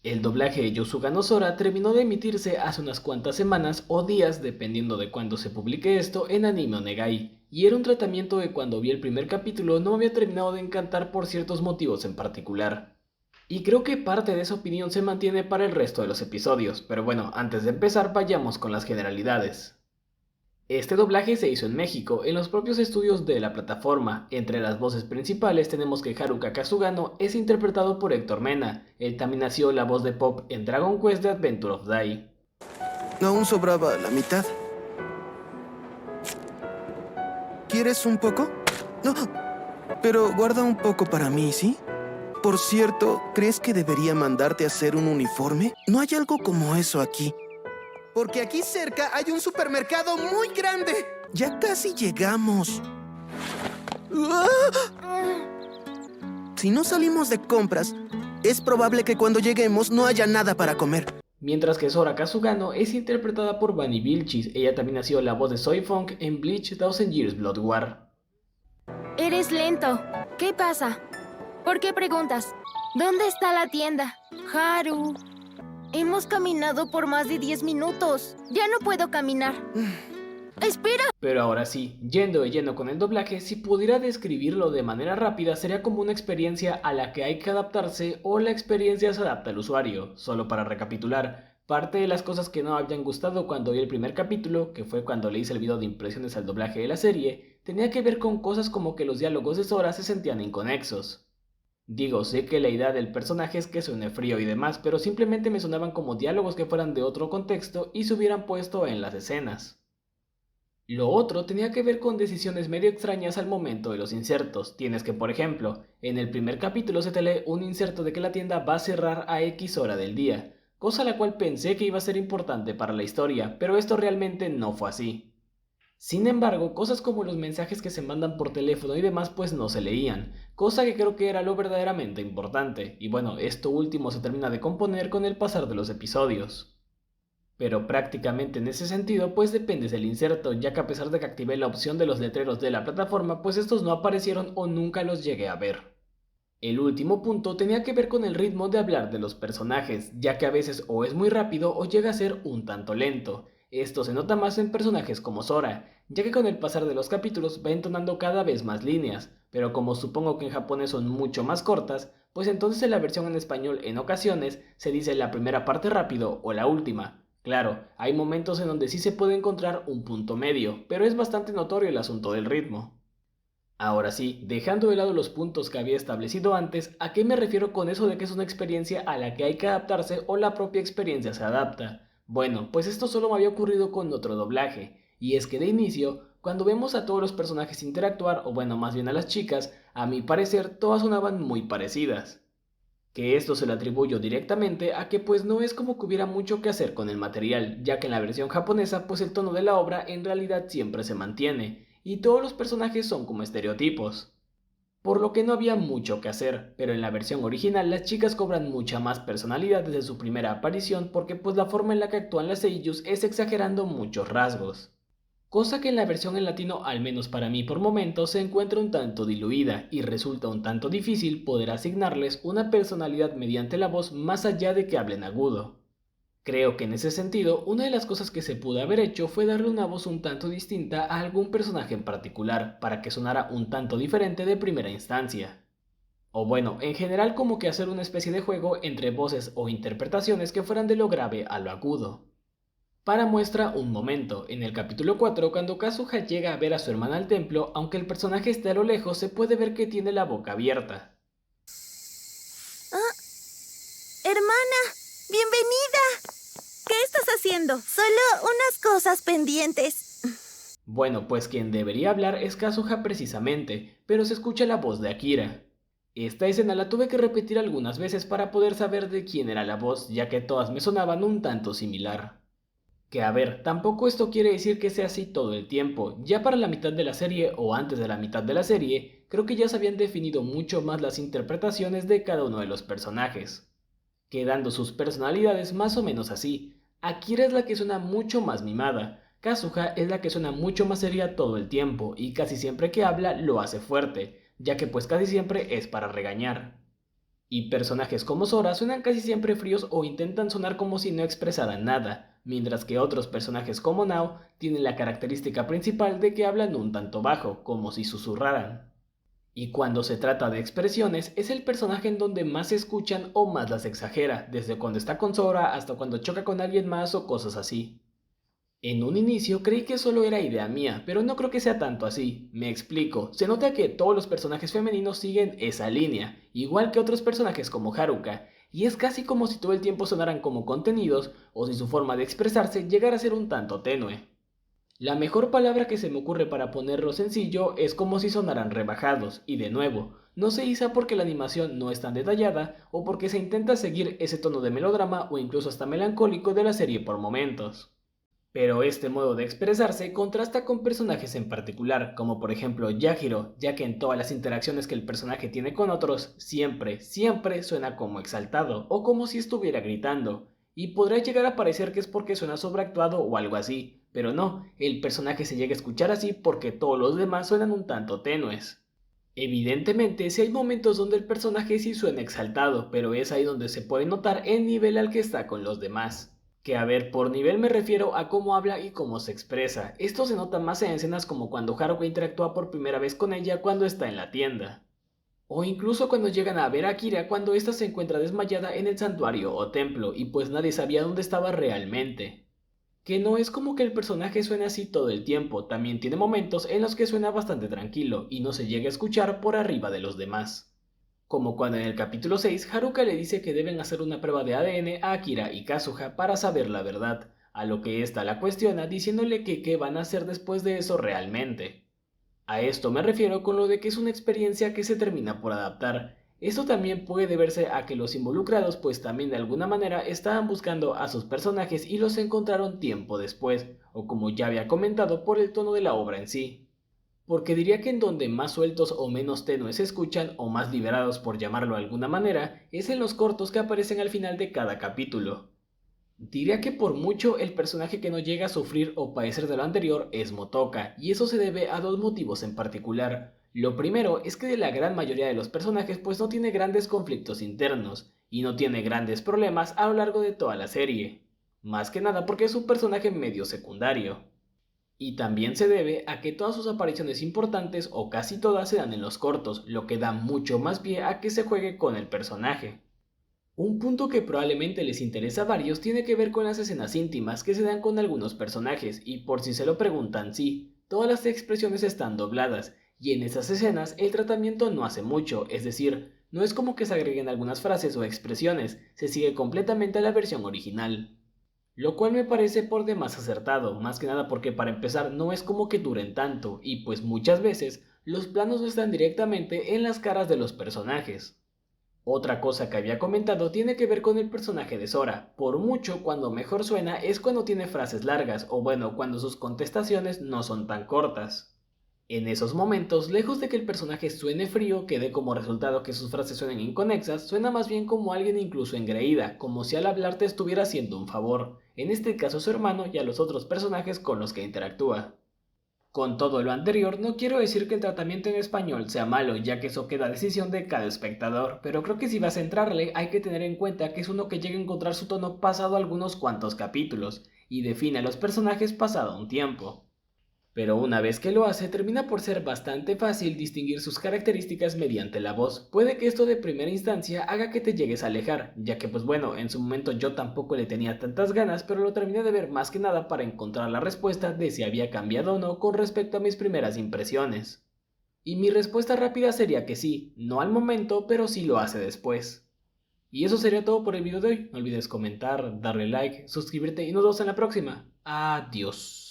El doblaje de Yosuga no Sora terminó de emitirse hace unas cuantas semanas o días dependiendo de cuándo se publique esto en Anime Onegai, y era un tratamiento que cuando vi el primer capítulo no me había terminado de encantar por ciertos motivos en particular. Y creo que parte de esa opinión se mantiene para el resto de los episodios, pero bueno, antes de empezar vayamos con las generalidades. Este doblaje se hizo en México, en los propios estudios de la plataforma. Entre las voces principales tenemos que Haruka Kazugano es interpretado por Héctor Mena. Él también nació la voz de Pop en Dragon Quest The Adventure of Dai. Aún sobraba la mitad. ¿Quieres un poco? No, pero guarda un poco para mí, ¿sí? Por cierto, ¿crees que debería mandarte a hacer un uniforme? No hay algo como eso aquí. Porque aquí cerca hay un supermercado muy grande. Ya casi llegamos. Si no salimos de compras, es probable que cuando lleguemos no haya nada para comer. Mientras que Sora Kazugano es interpretada por Bunny Vilchis. Ella también nació la voz de Soy Funk en Bleach Thousand Years Blood War. Eres lento. ¿Qué pasa? ¿Por qué preguntas? ¿Dónde está la tienda? Haru. Hemos caminado por más de 10 minutos. Ya no puedo caminar. ¡Espera! Pero ahora sí, yendo de lleno con el doblaje, si pudiera describirlo de manera rápida sería como una experiencia a la que hay que adaptarse o la experiencia se adapta al usuario. Solo para recapitular, parte de las cosas que no habían gustado cuando vi el primer capítulo, que fue cuando le hice el video de impresiones al doblaje de la serie, tenía que ver con cosas como que los diálogos de Sora se sentían inconexos. Digo, sé que la idea del personaje es que suene frío y demás, pero simplemente me sonaban como diálogos que fueran de otro contexto y se hubieran puesto en las escenas. Lo otro tenía que ver con decisiones medio extrañas al momento de los insertos. Tienes que, por ejemplo, en el primer capítulo se te lee un inserto de que la tienda va a cerrar a X hora del día, cosa la cual pensé que iba a ser importante para la historia, pero esto realmente no fue así. Sin embargo, cosas como los mensajes que se mandan por teléfono y demás pues no se leían, cosa que creo que era lo verdaderamente importante, y bueno, esto último se termina de componer con el pasar de los episodios. Pero prácticamente en ese sentido pues depende del inserto, ya que a pesar de que activé la opción de los letreros de la plataforma pues estos no aparecieron o nunca los llegué a ver. El último punto tenía que ver con el ritmo de hablar de los personajes, ya que a veces o es muy rápido o llega a ser un tanto lento. Esto se nota más en personajes como Sora, ya que con el pasar de los capítulos va entonando cada vez más líneas, pero como supongo que en japonés son mucho más cortas, pues entonces en la versión en español en ocasiones se dice la primera parte rápido o la última. Claro, hay momentos en donde sí se puede encontrar un punto medio, pero es bastante notorio el asunto del ritmo. Ahora sí, dejando de lado los puntos que había establecido antes, ¿a qué me refiero con eso de que es una experiencia a la que hay que adaptarse o la propia experiencia se adapta? Bueno, pues esto solo me había ocurrido con otro doblaje, y es que de inicio, cuando vemos a todos los personajes interactuar, o bueno, más bien a las chicas, a mi parecer todas sonaban muy parecidas. Que esto se lo atribuyo directamente a que pues no es como que hubiera mucho que hacer con el material, ya que en la versión japonesa pues el tono de la obra en realidad siempre se mantiene, y todos los personajes son como estereotipos. Por lo que no había mucho que hacer, pero en la versión original las chicas cobran mucha más personalidad desde su primera aparición porque pues la forma en la que actúan las seiyus es exagerando muchos rasgos. Cosa que en la versión en latino, al menos para mí por momentos, se encuentra un tanto diluida y resulta un tanto difícil poder asignarles una personalidad mediante la voz más allá de que hablen agudo. Creo que en ese sentido, una de las cosas que se pudo haber hecho fue darle una voz un tanto distinta a algún personaje en particular, para que sonara un tanto diferente de primera instancia. O bueno, en general como que hacer una especie de juego entre voces o interpretaciones que fueran de lo grave a lo agudo. Para muestra un momento, en el capítulo 4, cuando Kazuha llega a ver a su hermana al templo, aunque el personaje esté a lo lejos, se puede ver que tiene la boca abierta. Ah, hermana, bienvenida. ¿Qué estás haciendo? Solo unas cosas pendientes. Bueno, pues quien debería hablar es Kazuha precisamente, pero se escucha la voz de Akira. Esta escena la tuve que repetir algunas veces para poder saber de quién era la voz, ya que todas me sonaban un tanto similar. Que a ver, tampoco esto quiere decir que sea así todo el tiempo, ya para la mitad de la serie o antes de la mitad de la serie, creo que ya se habían definido mucho más las interpretaciones de cada uno de los personajes, quedando sus personalidades más o menos así. Akira es la que suena mucho más mimada, Kazuha es la que suena mucho más seria todo el tiempo y casi siempre que habla lo hace fuerte, ya que pues casi siempre es para regañar. Y personajes como Sora suenan casi siempre fríos o intentan sonar como si no expresaran nada, mientras que otros personajes como Nao tienen la característica principal de que hablan un tanto bajo, como si susurraran. Y cuando se trata de expresiones, es el personaje en donde más se escuchan o más las exagera, desde cuando está con Sora hasta cuando choca con alguien más o cosas así. En un inicio creí que solo era idea mía, pero no creo que sea tanto así. Me explico, se nota que todos los personajes femeninos siguen esa línea, igual que otros personajes como Haruka, y es casi como si todo el tiempo sonaran como contenidos o si su forma de expresarse llegara a ser un tanto tenue. La mejor palabra que se me ocurre para ponerlo sencillo es como si sonaran rebajados, y de nuevo, no se hizo porque la animación no es tan detallada o porque se intenta seguir ese tono de melodrama o incluso hasta melancólico de la serie por momentos. Pero este modo de expresarse contrasta con personajes en particular, como por ejemplo Yahiro, ya que en todas las interacciones que el personaje tiene con otros, siempre suena como exaltado o como si estuviera gritando. Y podría llegar a parecer que es porque suena sobreactuado o algo así, pero no, el personaje se llega a escuchar así porque todos los demás suenan un tanto tenues. Evidentemente, sí hay momentos donde el personaje sí suena exaltado, pero es ahí donde se puede notar el nivel al que está con los demás. Que a ver, por nivel me refiero a cómo habla y cómo se expresa. Esto se nota más en escenas como cuando Haruka interactúa por primera vez con ella cuando está en la tienda. O incluso cuando llegan a ver a Akira cuando ésta se encuentra desmayada en el santuario o templo y pues nadie sabía dónde estaba realmente. Que no es como que el personaje suene así todo el tiempo, también tiene momentos en los que suena bastante tranquilo y no se llega a escuchar por arriba de los demás. Como cuando en el capítulo 6 Haruka le dice que deben hacer una prueba de ADN a Akira y Kazuha para saber la verdad, a lo que ésta la cuestiona diciéndole que qué van a hacer después de eso realmente. A esto me refiero con lo de que es una experiencia que se termina por adaptar. Esto también puede deberse a que los involucrados pues también de alguna manera estaban buscando a sus personajes y los encontraron tiempo después, o como ya había comentado por el tono de la obra en sí. Porque diría que en donde más sueltos o menos tenues se escuchan, o más liberados por llamarlo de alguna manera, es en los cortos que aparecen al final de cada capítulo. Diría que por mucho el personaje que no llega a sufrir o padecer de lo anterior es Motoka, y eso se debe a dos motivos en particular. Lo primero es que de la gran mayoría de los personajes pues no tiene grandes conflictos internos, y no tiene grandes problemas a lo largo de toda la serie. Más que nada porque es un personaje medio secundario. Y también se debe a que todas sus apariciones importantes o casi todas se dan en los cortos, lo que da mucho más pie a que se juegue con el personaje. Un punto que probablemente les interesa a varios tiene que ver con las escenas íntimas que se dan con algunos personajes, y por si se lo preguntan, sí, todas las expresiones están dobladas, y en esas escenas el tratamiento no hace mucho, es decir, no es como que se agreguen algunas frases o expresiones, se sigue completamente a la versión original. Lo cual me parece por demás acertado, más que nada porque para empezar no es como que duren tanto, y pues muchas veces los planos no están directamente en las caras de los personajes. Otra cosa que había comentado tiene que ver con el personaje de Sora. Por mucho, cuando mejor suena es cuando tiene frases largas, o bueno, cuando sus contestaciones no son tan cortas. En esos momentos, lejos de que el personaje suene frío, que dé como resultado que sus frases suenen inconexas, suena más bien como alguien incluso engreída, como si al hablarte estuviera haciendo un favor, en este caso a su hermano y a los otros personajes con los que interactúa. Con todo lo anterior, no quiero decir que el tratamiento en español sea malo, ya que eso queda a decisión de cada espectador, pero creo que si vas a entrarle hay que tener en cuenta que es uno que llega a encontrar su tono pasado algunos cuantos capítulos, y define a los personajes pasado un tiempo. Pero una vez que lo hace, termina por ser bastante fácil distinguir sus características mediante la voz. Puede que esto de primera instancia haga que te llegues a alejar, ya que pues bueno, en su momento yo tampoco le tenía tantas ganas, pero lo terminé de ver más que nada para encontrar la respuesta de si había cambiado o no con respecto a mis primeras impresiones. Y mi respuesta rápida sería que sí, no al momento, pero sí lo hace después. Y eso sería todo por el video de hoy. No olvides comentar, darle like, suscribirte y nos vemos en la próxima. Adiós.